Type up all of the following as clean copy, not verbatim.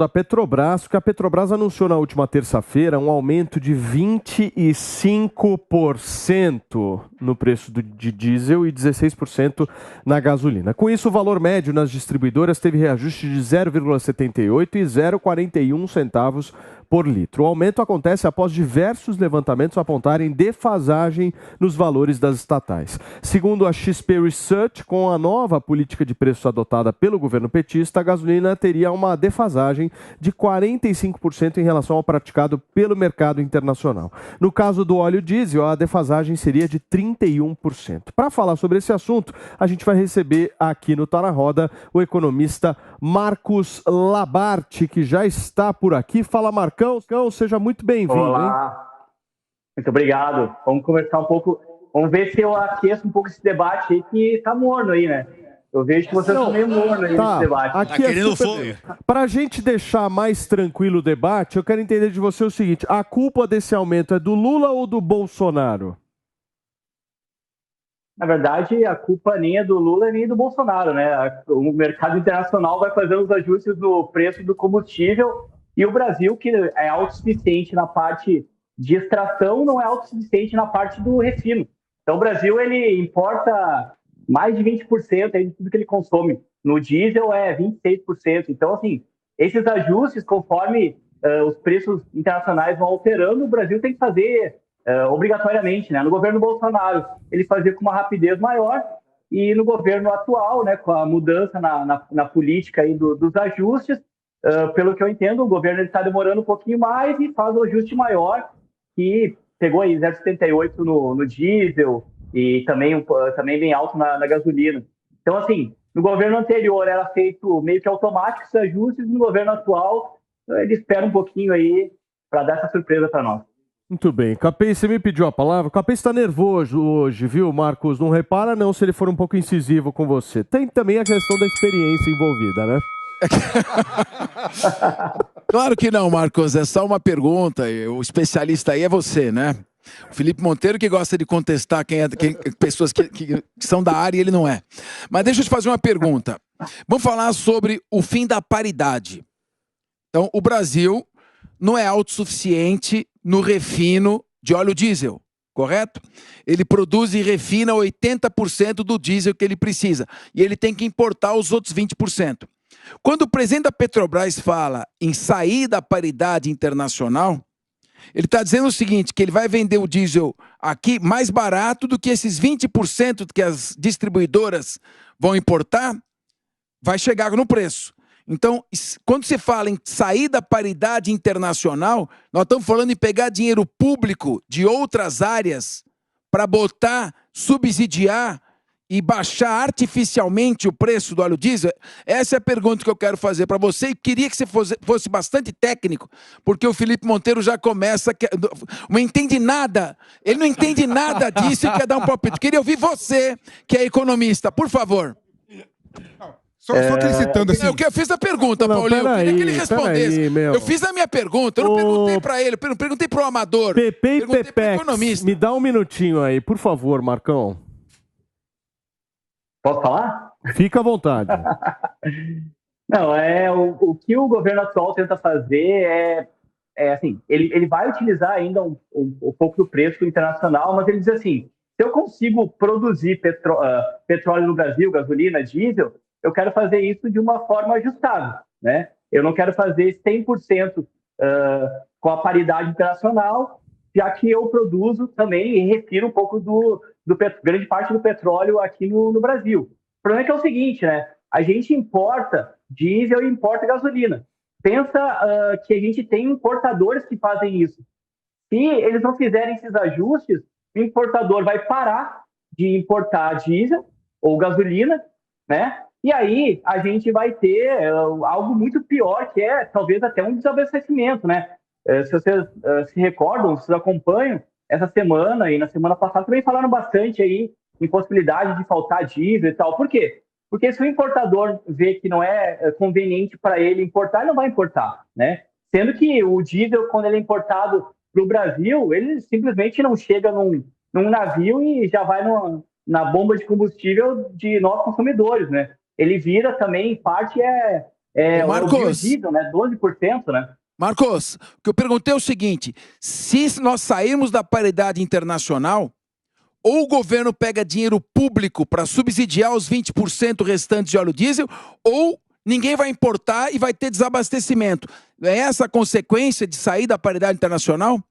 Da Petrobras, que a Petrobras anunciou na última terça-feira um aumento de 25% no preço de diesel e 16% na gasolina. Com isso, o valor médio nas distribuidoras teve reajuste de 0,78 e 0,41 centavos por litro. O aumento acontece após diversos levantamentos apontarem defasagem nos valores das estatais. Segundo a XP Research, com a nova política de preços adotada pelo governo petista, a gasolina teria uma defasagem de 45% em relação ao praticado pelo mercado internacional. No caso do óleo diesel, a defasagem seria de 31%. Para falar sobre esse assunto, a gente vai receber aqui no Tá na Roda o economista Marcos Labarte, que já está por aqui. Fala, Marcão, seja muito bem-vindo. Olá, muito obrigado. Vamos conversar um pouco, vamos ver se eu aqueço um pouco esse debate aí, que tá morno aí, né? Eu vejo que vocês estão meio morno aí nesse debate. Aqui tá querendo fogo. Para a gente deixar mais tranquilo o debate, eu quero entender de você o seguinte: a culpa desse aumento é do Lula ou do Bolsonaro? Na verdade, a culpa nem é do Lula nem do Bolsonaro, né? O mercado internacional vai fazendo os ajustes no preço do combustível e o Brasil, que é autossuficiente na parte de extração, não é autossuficiente na parte do refino. Então, o Brasil, ele importa mais de 20% aí de tudo que ele consome. No diesel é 26%. Então, assim, esses ajustes, conforme os preços internacionais vão alterando, o Brasil tem que fazer obrigatoriamente, né? No governo Bolsonaro, ele fazia com uma rapidez maior, e no governo atual, né, com a mudança na política aí dos ajustes, pelo que eu entendo, o governo está demorando um pouquinho mais e faz um ajuste maior, que pegou aí 0,78 no diesel e também bem alto na gasolina. Então, assim, no governo anterior era feito meio que automático esses ajustes, no governo atual ele espera um pouquinho aí para dar essa surpresa para nós. Muito bem. Capês, você me pediu a palavra. O Capês está nervoso hoje, viu, Marcos? Não repara não se ele for um pouco incisivo com você. Tem também a questão da experiência envolvida, né? Claro que não, Marcos. É só uma pergunta. O especialista aí é você, né? O Felipe Monteiro que gosta de contestar pessoas que são da área e ele não é. Mas deixa eu te fazer uma pergunta. Vamos falar sobre o fim da paridade. Então, o Brasil não é autossuficiente no refino de óleo diesel, correto? Ele produz e refina 80% do diesel que ele precisa. E ele tem que importar os outros 20%. Quando o presidente da Petrobras fala em sair da paridade internacional, ele está dizendo o seguinte, que ele vai vender o diesel aqui mais barato do que esses 20% que as distribuidoras vão importar, vai chegar no preço. Então, quando se fala em sair da paridade internacional, nós estamos falando em pegar dinheiro público de outras áreas para botar, subsidiar e baixar artificialmente o preço do óleo diesel? Essa é a pergunta que eu quero fazer para você e queria que você fosse bastante técnico, porque o Felipe Monteiro já começa, não entende nada, ele não entende nada disso e quer dar um palpite. Queria ouvir você, que é economista, por favor. Só acrescentando assim. Eu fiz a pergunta, Paulinho. Eu queria que ele respondesse. Eu fiz a minha pergunta. Eu não perguntei pra ele, eu não perguntei pro amador. Pepe e perguntei pro Pepex, economista. me dá um minutinho aí, por favor, Marcão. Posso falar? Fica à vontade. Não, o que o governo atual tenta fazer assim, ele vai utilizar ainda um pouco do preço internacional, mas ele diz assim, se eu consigo produzir petróleo no Brasil, gasolina, diesel, eu quero fazer isso de uma forma ajustada, né? Eu não quero fazer 100% com a paridade internacional, já que eu produzo também e refiro um pouco grande parte do petróleo aqui no Brasil. O problema é que é o seguinte, né? A gente importa diesel e importa gasolina. Pensa que a gente tem importadores que fazem isso. Se eles não fizerem esses ajustes, o importador vai parar de importar diesel ou gasolina, né? E aí a gente vai ter algo muito pior, que é talvez até um desabastecimento, né? Se vocês se recordam, vocês acompanham, essa semana e na semana passada também falaram bastante aí em possibilidade de faltar diesel e tal. Por quê? Porque se o importador vê que não é conveniente para ele importar, ele não vai importar, né? Sendo que o diesel, quando ele é importado para o Brasil, ele simplesmente não chega num navio e já vai na bomba de combustível de nós consumidores, né? Ele vira também, em parte, é o Marcos. biodiesel, né? 12%, né? Marcos, o que eu perguntei é o seguinte: se nós sairmos da paridade internacional, ou o governo pega dinheiro público para subsidiar os 20% restantes de óleo diesel, ou ninguém vai importar e vai ter desabastecimento. É essa a consequência de sair da paridade internacional?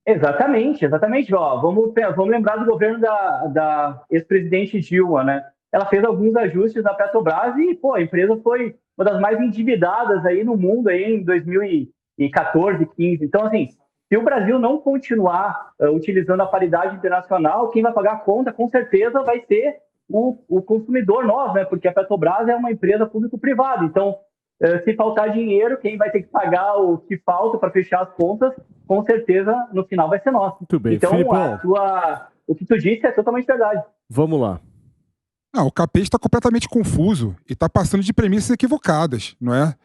Exatamente. Ó, vamos lembrar do governo da ex-presidente Dilma, né? Ela fez alguns ajustes na Petrobras e, pô, a empresa foi uma das mais endividadas aí no mundo aí em 2014, 15. Então, assim, se o Brasil não continuar utilizando a paridade internacional, quem vai pagar a conta, com certeza, vai ser o consumidor, nós, né? Porque a Petrobras é uma empresa público-privada. Então, se faltar dinheiro, quem vai ter que pagar o que falta para fechar as contas, com certeza, no final vai ser nosso. Muito bem, então, Filipão. o que tu disse é totalmente verdade. Vamos lá. Não, o Capês está completamente confuso e está passando de premissas equivocadas, não é?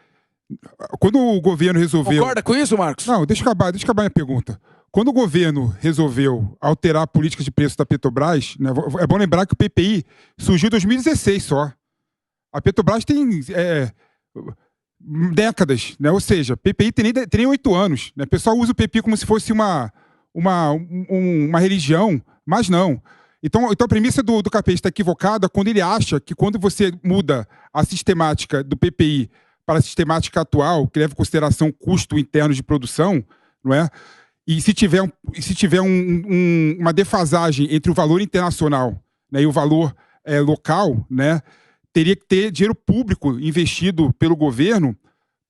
Quando o governo resolveu... Concorda com isso, Marcos? Não, deixa eu acabar minha pergunta. Quando o governo resolveu alterar a política de preço da Petrobras, né, é bom lembrar que o PPI surgiu em 2016 só. A Petrobras tem décadas, né? Ou seja, PPI tem nem 8 anos. Né? O pessoal usa o PPI como se fosse uma religião, mas não. Então a premissa do Capês está equivocada quando ele acha que quando você muda a sistemática do PPI para a sistemática atual, que leva em consideração custo interno de produção, não é? E se tiver uma defasagem entre o valor internacional, né, e o valor local, né, teria que ter dinheiro público investido pelo governo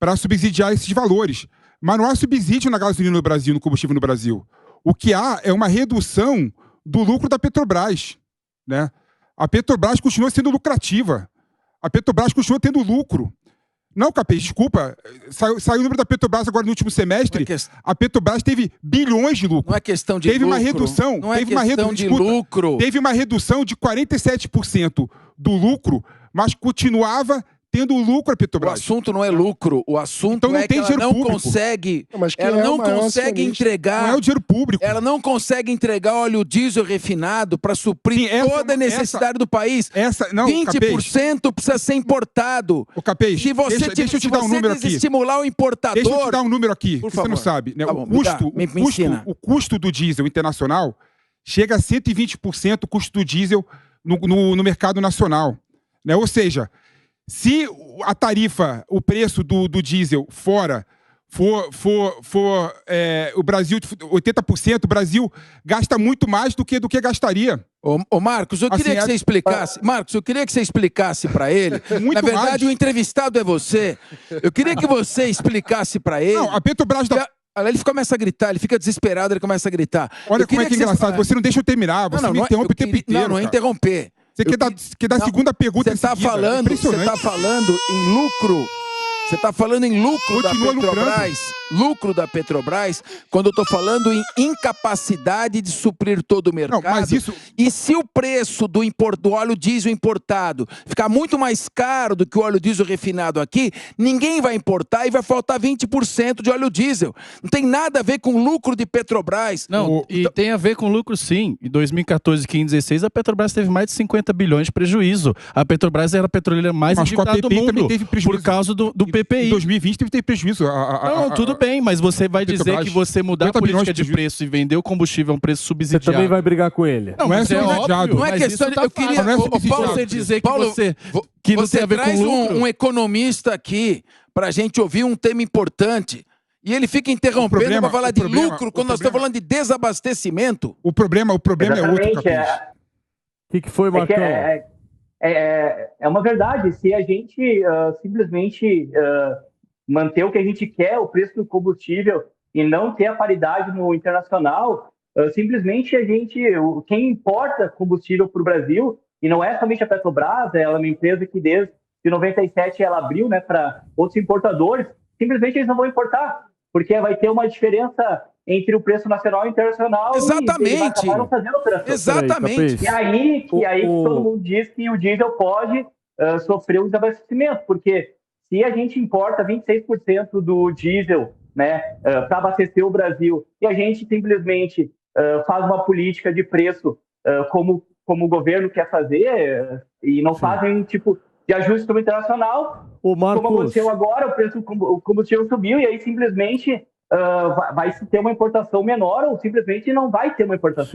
para subsidiar esses valores. Mas não há subsídio na gasolina no Brasil, no combustível no Brasil. O que há é uma redução do lucro da Petrobras, né? A Petrobras continua sendo lucrativa. A Petrobras continua tendo lucro. Não, Capês, desculpa. Saiu o número da Petrobras agora no último semestre. A Petrobras teve bilhões de lucro. Não é questão de teve lucro. Uma redução. Não é questão de lucro. Teve uma redução de 47% do lucro, mas continuava tendo lucro a Petrobras. O assunto não é lucro, o assunto então não é tem que ela não público. Consegue, ela não consegue entregar. Não é o dinheiro público. Ela não consegue entregar óleo diesel refinado para suprir toda a necessidade do país. 20% precisa ser importado. O Capês, se você deixa eu te dar um número aqui. Estimular o importador. Deixa eu te dar um número aqui, que você não sabe. Né? Tá bom, o custo do diesel internacional chega a 120% o custo do diesel no mercado nacional. Né? Ou seja, se a tarifa, o preço do diesel fora for o Brasil, 80%, o Brasil gasta muito mais do que gastaria. Ô Marcos, eu queria que você explicasse. Marcos, eu queria que você explicasse para ele. Na verdade, o entrevistado é você. Eu queria que você explicasse para ele. Não, a Petrobras... Ele começa a gritar, ele fica desesperado, ele começa a gritar. Olha como é que é engraçado, você não deixa eu terminar, você me interrompe o tempo inteiro. Não é interromper. Você quer dar a segunda pergunta Você está falando em lucro. Você está falando em lucro da Petrobras. Lucro da Petrobras, quando eu estou falando em incapacidade de suprir todo o mercado. Não, mas isso... E se o preço do óleo diesel importado ficar muito mais caro do que o óleo diesel refinado aqui, ninguém vai importar e vai faltar 20% de óleo diesel. Não tem nada a ver com lucro de Petrobras. Não, tem a ver com lucro sim. Em 2014, 15, 16, a Petrobras teve mais de 50 bilhões de prejuízo. A Petrobras era a petroleira mais endividada do mundo por causa do PPI. Em 2020 teve prejuízo. Não, tudo bem, mas você vai dizer que você mudar a política de preço e vender o combustível a um preço subsidiado. Você também vai brigar com ele. Não é subsidiado. Não é questão de... Eu queria... Paulo, você dizer que você... Que não tem a ver com lucro. Um economista aqui pra gente ouvir um tema importante. E ele fica interrompendo para falar de lucro quando nós estamos falando de desabastecimento. O problema é outro, Capês. O que foi, Marcão? É uma verdade. Se a gente simplesmente manter o que a gente quer, o preço do combustível, e não ter a paridade no internacional, simplesmente quem importa combustível para o Brasil, e não é somente a Petrobras, ela é uma empresa que desde 97 ela abriu, né, para outros importadores, simplesmente eles não vão importar, porque vai ter uma diferença entre o preço nacional e internacional. Exatamente. E acabaram fazendo operação. Exatamente. E aí que todo mundo diz que o diesel pode sofrer um desabastecimento, porque se a gente importa 26% do diesel, né, para abastecer o Brasil, e a gente simplesmente faz uma política de preço como o governo quer fazer, e não fazem um tipo de ajuste internacional, Marcos... como aconteceu agora, o preço do combustível subiu e aí simplesmente vai se ter uma importação menor ou simplesmente não vai ter uma importação.